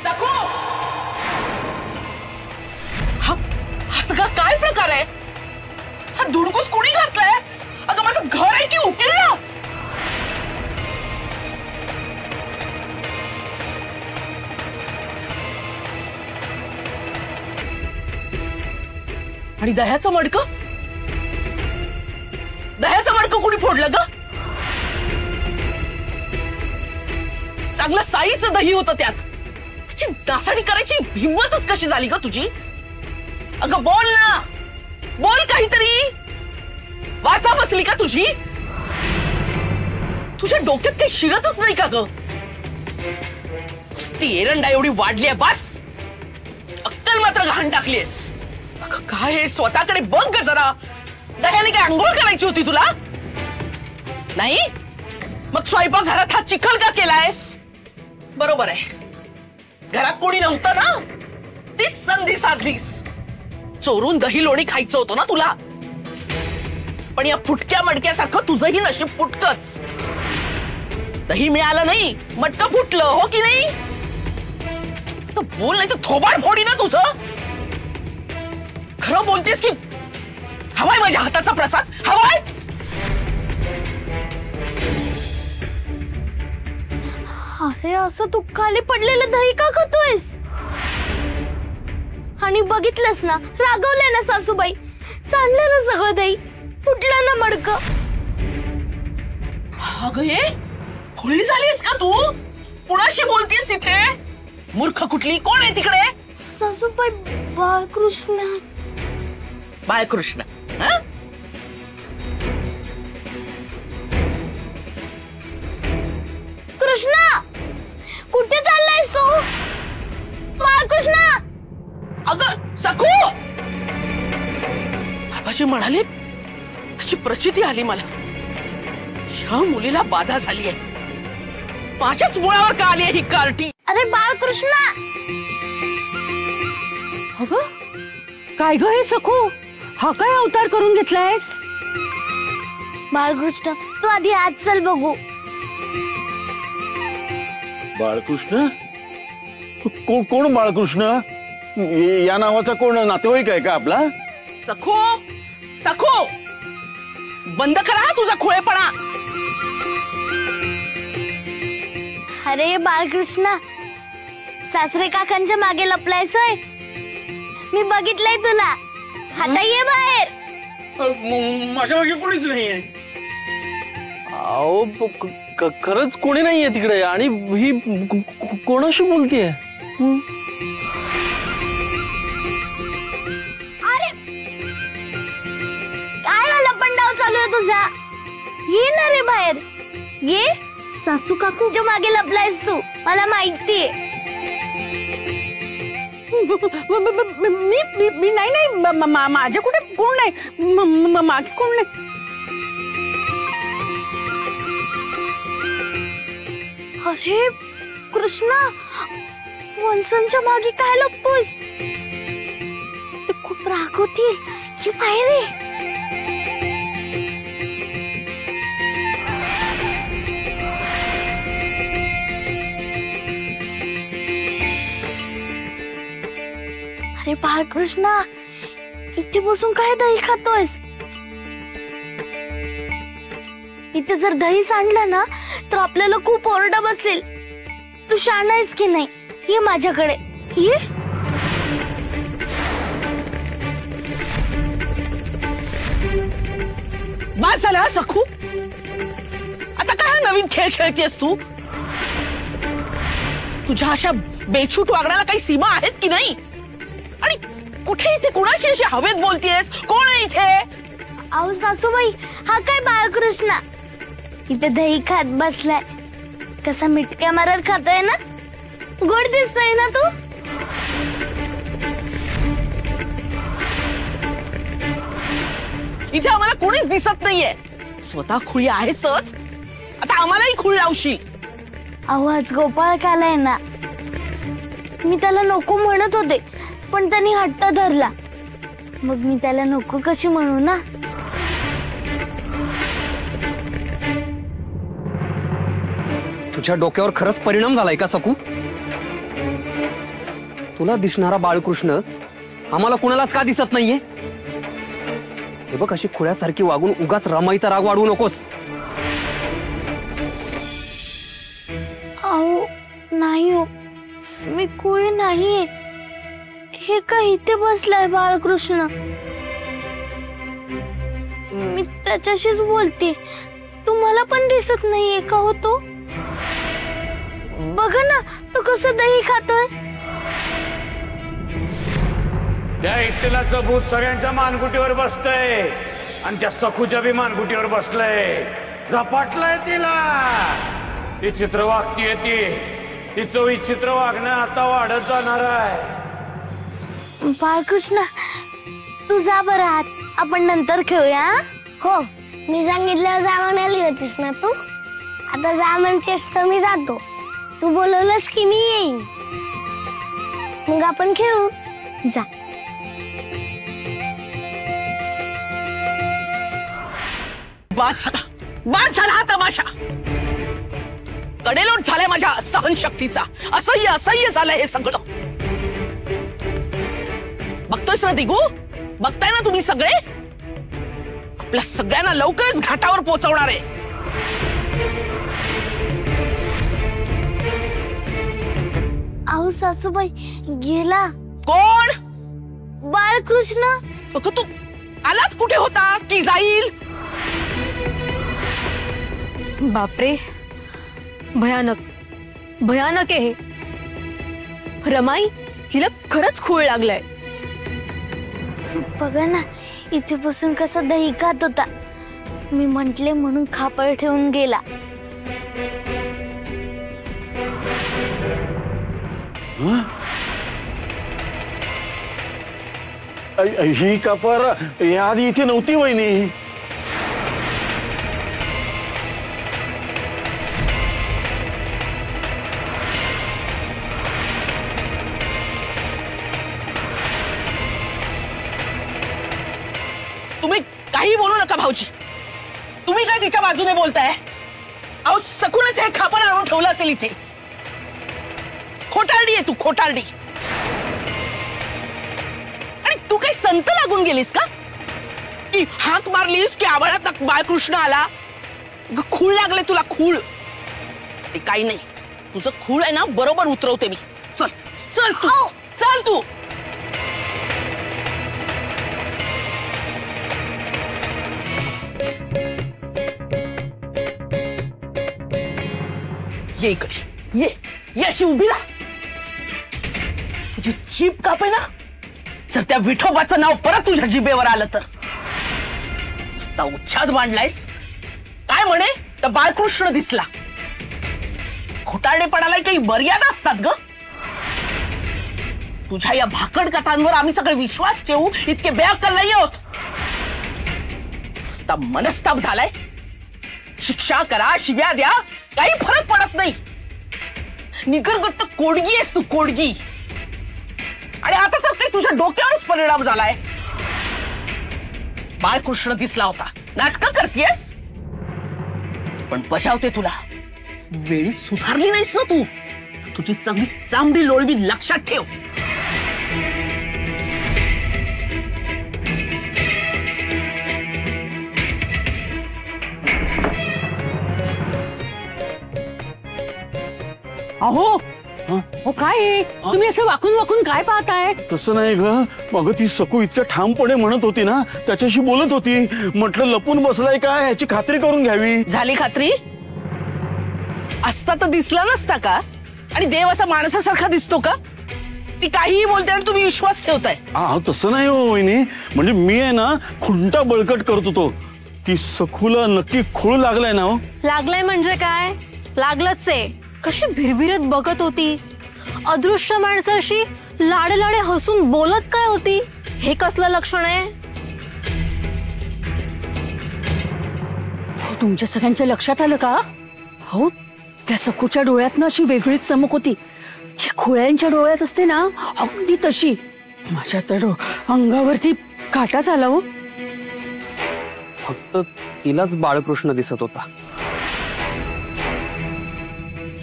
सखू, हा सगळा काय प्रकार आहे? हा धुडकूस कोणी घातलाय? अगं माझं घर आहे की उकिरडा? आणि दह्याचं मडकं कुणी फोडलं ग? चांगलं साईचं दही होतं त्यात. त्याची नासाडी करायची हिंमतच कशी झाली ग तुझी? अगं बोल ना, बोल काहीतरी. वाचा बसली का तुझी? तुझ्या डोक्यात काही शिरतच नाही का ग? ती एरंडा एवढी वाढली आहे बस. अक्कल मात्र घाण टाकलीस. अगं काय स्वतःकडे बघ ग जरा. दह्याने काय अंघोळ करायची होती तुला? नाही मग स्वयंपाकघरात हा चिखल का केलायस? बरोबर आहे, घरात कोणी नव्हतं ना, तीच संधी साधलीस. चोरून दही लोणी खायचं होतं ना तुला. पण या फुटक्या मडक्यासारखं तुझंही नशीब फुटकच. दही मिळालं नाही, मटकं फुटलं, हो की नाही? तर बोल, नाही तर थोबाड फोडी ना तुझं. खरं बोलतेस की हवाय माझ्या हाताचा प्रसाद? हवाय? अरे असं तू खाली पडलेलं दही का खातोयस? आणि बघितलंस ना, रागवले ना सासूबाई. सांडलं ना सगळं दही, फुटलं ना मडकं. अगं ये खुळी झालीस का तू? कुणाशी बोलतीस तिथे? मूर्ख कुठली? कोण आहे तिकडे? सासूबाई, बाळकृष्ण. बाळकृष्ण? कृष्णा, कुठे चाललायस तू? बाळकृष्ण. अगं सखू, बाबाजी म्हणाले त्याची प्रचिती आली मला. ह्या मुलीला बाधा झाली आहे. माझ्याच मुळावर का आली आहे ही कार्टी? अरे बाळकृष्ण. अगं काय ग हे सखू, हा काय अवतार करून घेतलायस? बाळकृष्ण, तू आधी आज चल बघू. बाळकृष्ण? कोण बाळकृष्ण? या नावाचा कोण नातेवाईक आहे का आपला? सखू, सखू बंद करा तुझा खुळेपणा. अरे बाळकृष्ण, सासरे काकांच्या मागे लपलायसोय. मी बघितलंय तुला. आता ये बाहेर. माझ्या मागे कोणीच नाहीये. अहो खरंच कोणी नाहीये तिकडे. आणि ही कोणाशी बोलतीये? अरे काय लपंडाव चालू आहे तुझा? ये ना रे बाहेर ये. सासू काकूच्या मागे लपलायस तू, मला माहितीये. मी नाही, माझ्या कुठे कोण नाही, मागे कोण नाही. अरे कृष्णा, वंसांच्या मागे काय लपतोयस? ते खूप राग होतीये. ये बाहेर ये. अरे बाळकृष्णा, इथे बसून काय दही खातोयस? इथे जर दही सांडलं ना तर आपल्याला खूप ओरडा बसेल. तू शहाणा आहेस की नाही? ये माझ्याकडे ये. बस झाला सखू. आता काय नवीन खेळ खेळतेस तू? तुझ्या अशा बेछूट वागण्याला काही सीमा आहेत की नाही? आणि कुठे इथे कुणाशी अशी हवेत बोलतेस? कोण आहे इथे? अहो सासूबाई, हा काय बाळकृष्णा इथे दही खात बसलाय. कसा मिटक्या मारत खातोय ना. गोड दिसतोय ना तू. इथे आम्हाला कोणीच दिसत नाहीये. स्वतः खुळी आहेसच, आता आम्हालाही खुळ लावशील. अहो आज गोपाळ आलाय ना. मी त्याला नको म्हणत होते, पण त्यांनी हट्ट धरला. मग मी त्याला नको कशी म्हणू ना. तुझ्या डोक्यावर खरंच परिणाम झालाय का सकू? तुला दिसणारा बाळकृष्ण आम्हाला कुणालाच का दिसत नाहीये? हे बघ, अशी खुळ्यासारखी वागून उगाच रमाईचा राग वाढवू नकोस. अहो नाही हो, मी कुळी नाहीये. हे का इथे बसलाय बाळकृष्ण? मी त्याच्याशीच बोलते. तुम्हाला पण दिसत नाहीये का हो तो? बघा ना, तो कसं दही खातोय. त्या इस्तेलाचं भूत सगळ्यांच्या मानगुटीवर बसतंय आणि त्या सखूच्या बी मानगुटीवर बसलंय. झपाटलंय तिला. ती चित्र वागतीये. तिचं विचित्र वागणं आता वाढत जाणार आहे. बाळकृष्ण, तू जा बरं आत, आपण नंतर खेळूया. हो, मी सांगितलं जा म्हणाली होतीस ना तू. आता जा म्हणतेस तर मी जातो. तू बोलवलंस की मी येईन. मग आपण खेळू. जा. बाद झाला हा तमाशा. कडेलोट झालाय माझ्या सहनशक्तीचा. असह्य असह्य झालंय हे सगळं. बघतोयस ना दिगू? बघताय ना तुम्ही सगळे? आपल्या सगळ्यांना लवकरच घाटावर पोहोचवणार आहे. अहो सासूबाई, गेला. कोण? बाळकृष्ण. तू आलाच कुठे होता की जाईल? बापरे, भयानक भयानक आहे हे. रमाई, हिला खरंच खूळ लागलाय. बघा ना, इथे बसून कसा दही खात होता. मी म्हंटले म्हणून खापर ठेवून गेला. ही कापर याआधी इथे नव्हती वहिनी. तुम्ही काही बोलू नका भाऊजी. तुम्ही काय तिच्या बाजूने बोलताय? अहो सकूनच हे खापर आणून ठेवलं असेल इथे. खोटारडी आहे तू, खोटारडी. आणि तू काही संत लागून गेलीस का की हाक मारलीस की आवाळात बाळकृष्ण आला? खूळ लागले तुला, खूळ. ते काही नाही, तुझं खूळ आहे ना बरोबर उतरवते मी. चल चल तू, चल तू. ये इकडे, ये ये अशी उभी राहा. तुझी जीभ कापे ना, जर त्या विठोबाचं नाव परत तुझ्या जिभेवर आलं तर. नुसता उच्छाद मांडलायस. काय म्हणे? तर बाळकृष्ण दिसला. खोटारडेपणाला काही मर्यादा असतात ग. तुझ्या या भाकड कथांवर आम्ही सगळे विश्वास ठेवू इतके बेअक्कल नाही आहोत. नुसता मनस्ताप झालाय. शिक्षा करा, शिव्या द्या, काही फरक पडत नाही. निगरगट्ट कोडगी आहेस तू, कोडगी. आणि आता तर काही तुझ्या डोक्यावरच परिणाम झालाय. बाळकृष्ण दिसला होता, नाटकं करतेस. पण बजावते तुला. वेळीच सुधारली नाहीस ना तू. तुझी चांगली चांबडी लोळवी लक्षात ठेव. अहो हो काय तुम्ही असं वाकून वाकून काय पाहताय? तसं नाही ग, मग ती सकू इतक्या ठामपणे म्हणत होती ना, त्याच्याशी बोलत होती. म्हटलं लपून बसलाय काय याची खात्री करून घ्यावी. झाली खात्री? असता तर दिसला नसता का? आणि देव असा माणसासारखा दिसतो का? ती काहीही बोलते आणि तुम्ही विश्वास ठेवताय. तसं नाही हो वहिनी. म्हणजे मी आहे ना खुंटा बळकट करत होतो. ती सखूला नक्की खूळ लागलाय ना. हो लागलाय म्हणजे काय? लागलंच आहे. कशी भिरभिरत बघत होती. अदृश्य माणसाशी लाडे लाडे हसून बोलत काय होती. हे कसलं लक्षण आहे? हो, तुमच्या सगळ्यांच्या लक्षात आलं का? हो, त्या सखूच्या डोळ्यात ना अशी वेगळीच चमक होती. जी खोळ्यांच्या डोळ्यात असते ना, अगदी तशी. माझ्या तर अंगावरती काटाच आला. हो, फक्त तिलाच बाळकृष्ण दिसत होता.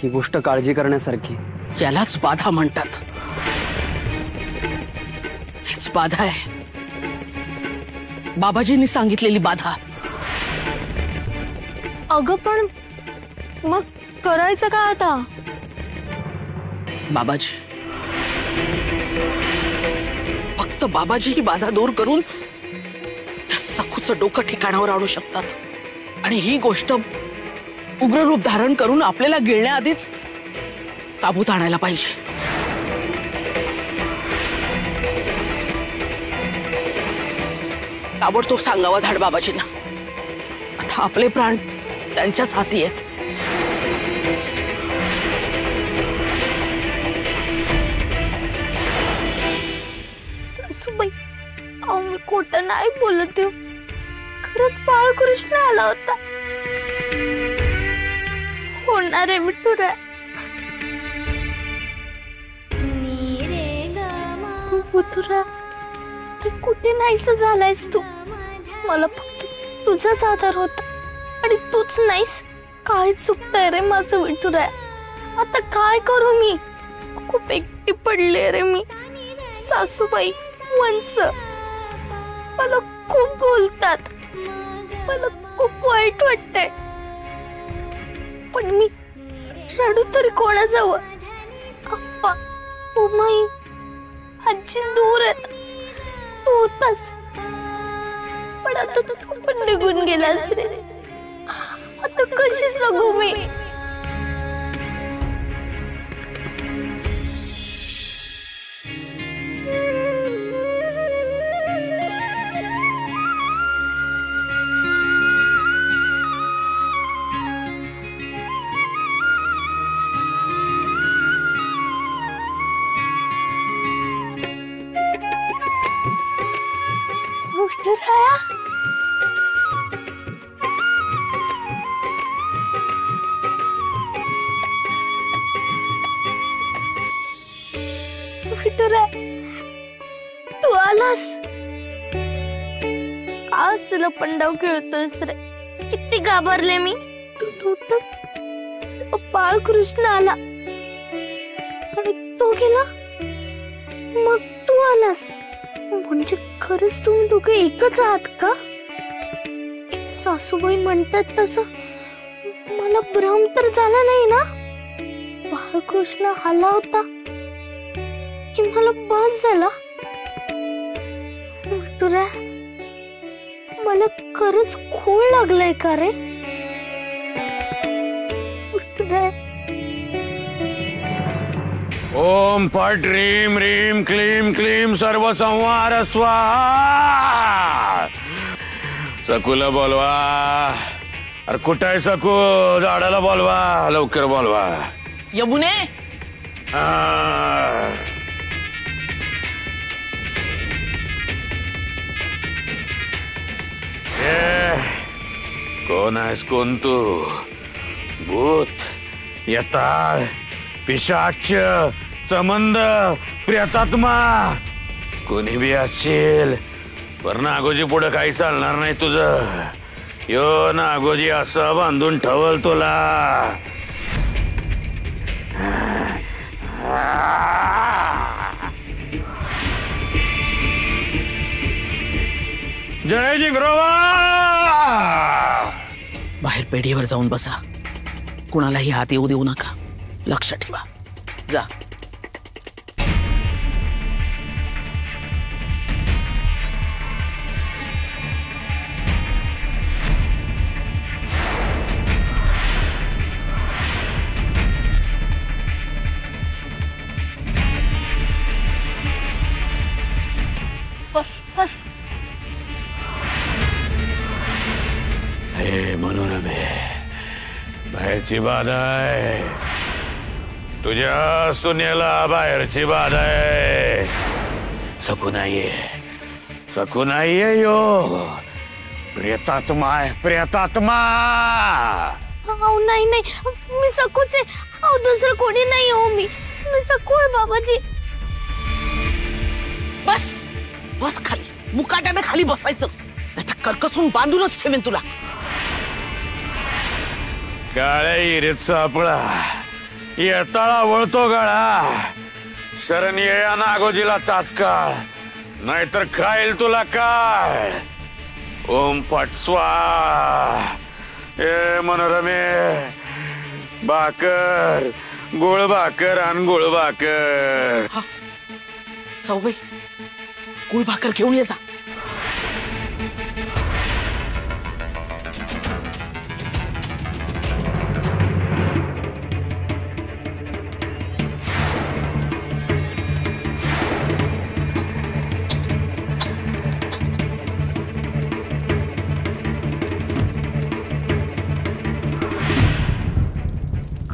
ही गोष्ट काळजी करण्यासारखी. यालाच बाधा म्हणतात. बाधा आहे, बाबाजींनी सांगितलेली बाधा. अगं पण मग करायचं का आता? बाबाजी, फक्त बाबाजी ही बाधा दूर करून त्या सखूचं डोकं ठिकाणावर आणू शकतात. आणि ही गोष्ट उग्र रूप धारण करून आपल्याला गिळण्याआधीच काबूत आणायला पाहिजे. ताबडतोब सांगावं धाड बाबाजींना. आता आपले प्राण त्यांच्याच हाती आहेत. सासूबाई, अहो मी खोटं नाही बोलत आहे. खरंच बाळकृष्ण आला होता. होणार आहे मिठुरा. मिठुरा, कुठे नाहीस झालायस तू. मला फक्त तुझाच आधार होता आणि तूच नाहीस. काय चुकतंय रे माझं विठुराय. आता काय करू मी. खूप एकटी पडले रे मी. सासूबाई, वंस मला खूप बोलतात. मला खूप वाईट वाटतंय. पण मी रडू तरी कोणाजवळ. अप्पा, उमाई, आजी दूर आहेत. तू होतास, पण आता तू पण निघून गेलास रे. आता कशी जगू मी. विठुराया, विठुराया, तू आलास. आज लपंडाव खेळतोयस रे. किती घाबरले मी. तू नव्हतास. बाळकृष्ण आला आणि तो गेला. मग तू आलास. म्हणजे खरंच तुम्ही दोघे एकच आहात का? सासूबाई म्हणतात तसं मला भ्रम तर झाला नाही ना? बाळकृष्ण आला होता की मला बस झाला. मिठुरा, मला खरंच खूळ लागलाय का रे? मिठुरा, ओम फट ह्रीम ह्रीम क्लीम क्लीम सर्व संहार स्वाहा. सकूला बोलवा. अरे कुठं आहे सकू? झाडाला बोलवा, लवकर बोलवा. यमुने, कोण आहेस? कोण तू? भूत, यताळ, पिशाच, संबंध, प्रेतात्मा, कोणी बी असेल, पर नागोजी पुढे काही चालणार नाही तुझं. यो नागोजी असं बांधून ठेवल तुला. जय जिग्रोबा. बाहेर पेढीवर जाऊन बसा. कुणालाही हात येऊ देऊ नका. लक्ष ठेवा. जा. बस बस. हे मनोरमे, बाहेरची बाधा आहे. तुझ्या सुनेला बाहेरची बाधा आहे. सकू नाहीये. सकू नाहीये. यो प्रेतात्मा आहे. प्रेतात्मा. अहो नाही नाही, मी सकूच आहे. अहो दुसरं कोणी नाही. हो मी सकू आहे बाबाजी. बस बस खाली. मुकाट्याने खाली बसायचं, नाहीतर कर्कसून बांधूनच ठेवेन तुला. काळ्या हिरीत सापळा, येताळा वळतो गाळा. शरण ये नागोजीला तात्काळ. नाहीतर खाईल तुला काय. ओम पट स्वाहा. ए मनोरमे, भाकर, गुळ भाकर आणि गुळ भाकर. जाऊबाई, गुळ भाकर घेऊन ये जा.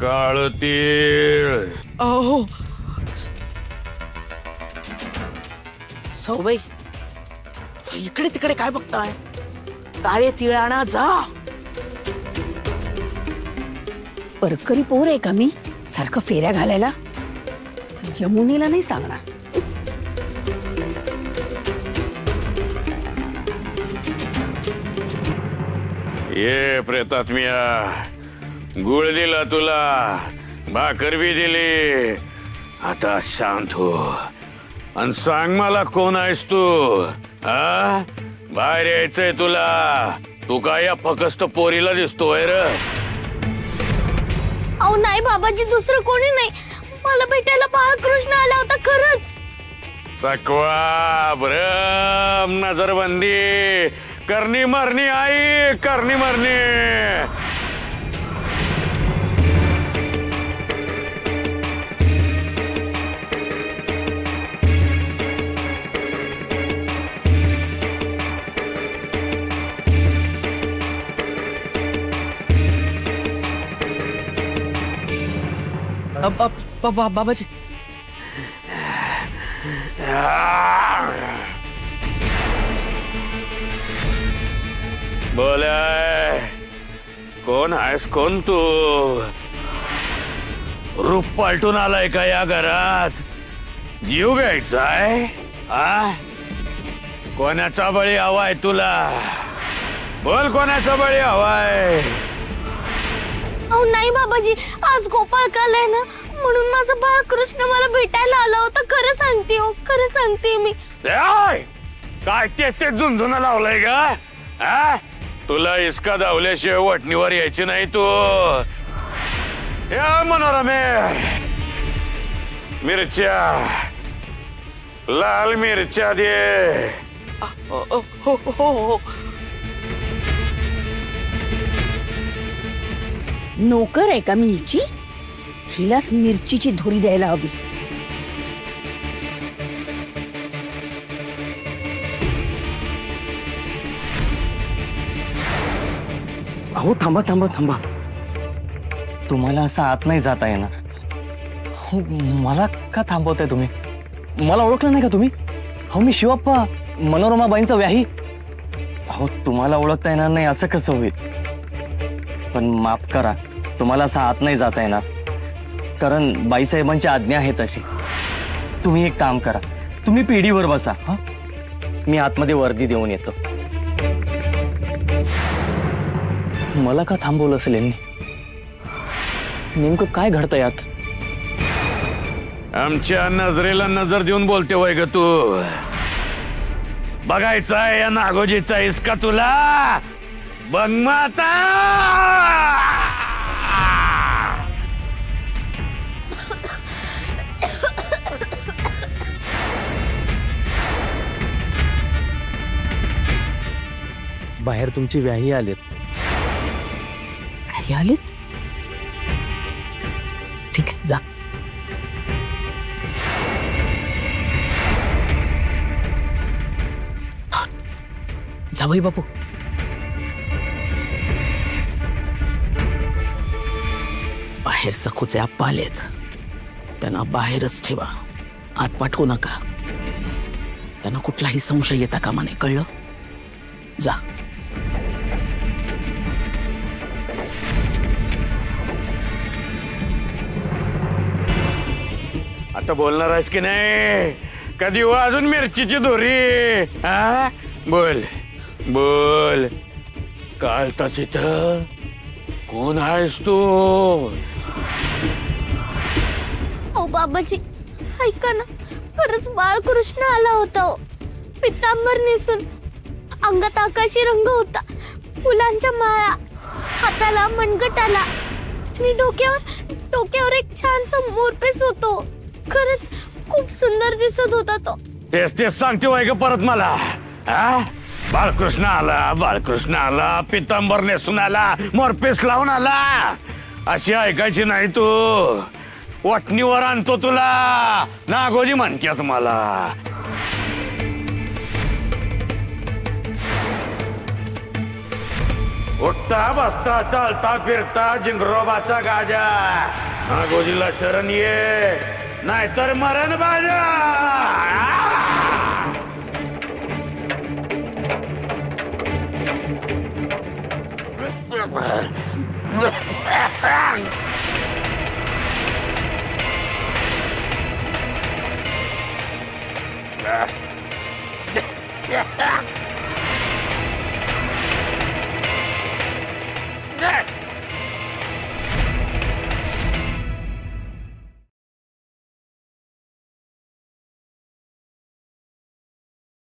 काळ तीळ. हो जाऊबाई, इकडे तिकडे काय बघताय? काळे तिळ आणा जा. परकरी पोर आहे का मी सारखं फेऱ्या घालायला? यमुनेला नाही सांगणार. ये प्रेतात्मिया, गुळ दिला तुला, भाकर बी दिली. आता शांत हो आणि सांग मला कोण आहेस तू? हा, बाहेर यायचंय तुला. तू काय या फकस्त पोरीला दिसतोय र? अहो नाही बाबाजी, दुसरं कोणी नाही. मला भेटायला बाळकृष्ण आला होता खरंच. सकवा भ्रम नजरबंदी करणी मरणी आई, करणी मरणी. बाबाजी, बोलाय, कोण आहेस? कोण तू? रूप पालटून आलाय का या घरात? जीव घ्यायचाय? आ, कोणाचा बळी हवाय तुला? बोल, कोणाचा बळी हवाय? अहो नाही बाबाजी, आज गोपाळ काल आहे ना, म्हणून माझा बाळकृष्ण मला भेटायला आला होता. खरं सांगते हो, खरं सांगते मी. काय तेच ते झुंझुन लावलंय का? हा, तुला इसका धावल्याशिवाय वटणीवर यायची नाही तू. या मनोरमे, मिरच्या, लाल मिरच्या दे. हो हो हो. नोकर आहे का मी हिची? हिलाच मिरचीची धुरी द्यायला हवी. अहो थांबा थांबा थांबा, तुम्हाला असं आत नाही जाता येणार. मला का थांबवताय तुम्ही? मला ओळखलं नाही का तुम्ही? हो, मी शिवप्पा, मनोरमाबाईंचा व्याही. अहो तुम्हाला ओळखता येणार नाही असं कसं होईल? पण माफ करा, तुम्हाला असं आत नाही जाता येणार, कारण बाईसाहेबांची आज्ञा आहे तशी. तुम्ही एक काम करा, तुम्ही पिढीवर बसा. हा, मी आतमध्ये वर्दी देऊन येतो. मला का थांबवलं असेल यांनी? नेमकं काय घडतं यात? आमच्या नजरेला नजर देऊन बोलते वय ग तू? बघायचा आहे या नागोजीचा इसका तुला? बघ माता. बाहेर तुमची व्याही आलेत. काही आलेत? ठीक आहे, जा. जावई बापू, बाहेर सखूचे आप्पा आलेत. त्यांना बाहेरच ठेवा, आत पाठवू नका. त्यांना कुठलाही संशय येता कामा नये, कळलं? जा. आता बोलणार आहेस की नाही? कधी हो अजून मिरचीची दोरी? हा, बोल बोल. कालताच इथं कोण आहेस तू? ओ बाबाजी, ऐका ना, खरंच बाळकृष्ण आला होता. पितांबर नेसून अंगात आकाशी रंग होता, फुलांच्या माळा, हाताला मनगटाला आणि डोक्यावर एक छानसा मोरपीस होतो. खरंच खूप सुंदर दिसत होता तो. तेच सांगते वय ग परत मला. बाळकृष्ण आला, पितांबर नेसून आला, मोरपीस लावून आला, अशी ऐकायची नाही तू. वटणीवर आणतो तुला, नागोजी म्हणतात मला. उठता बसता चालता फिरता जिंगरोबाचा गाजा, नागोजीला शरण ये, नाहीतर मरण बाजा.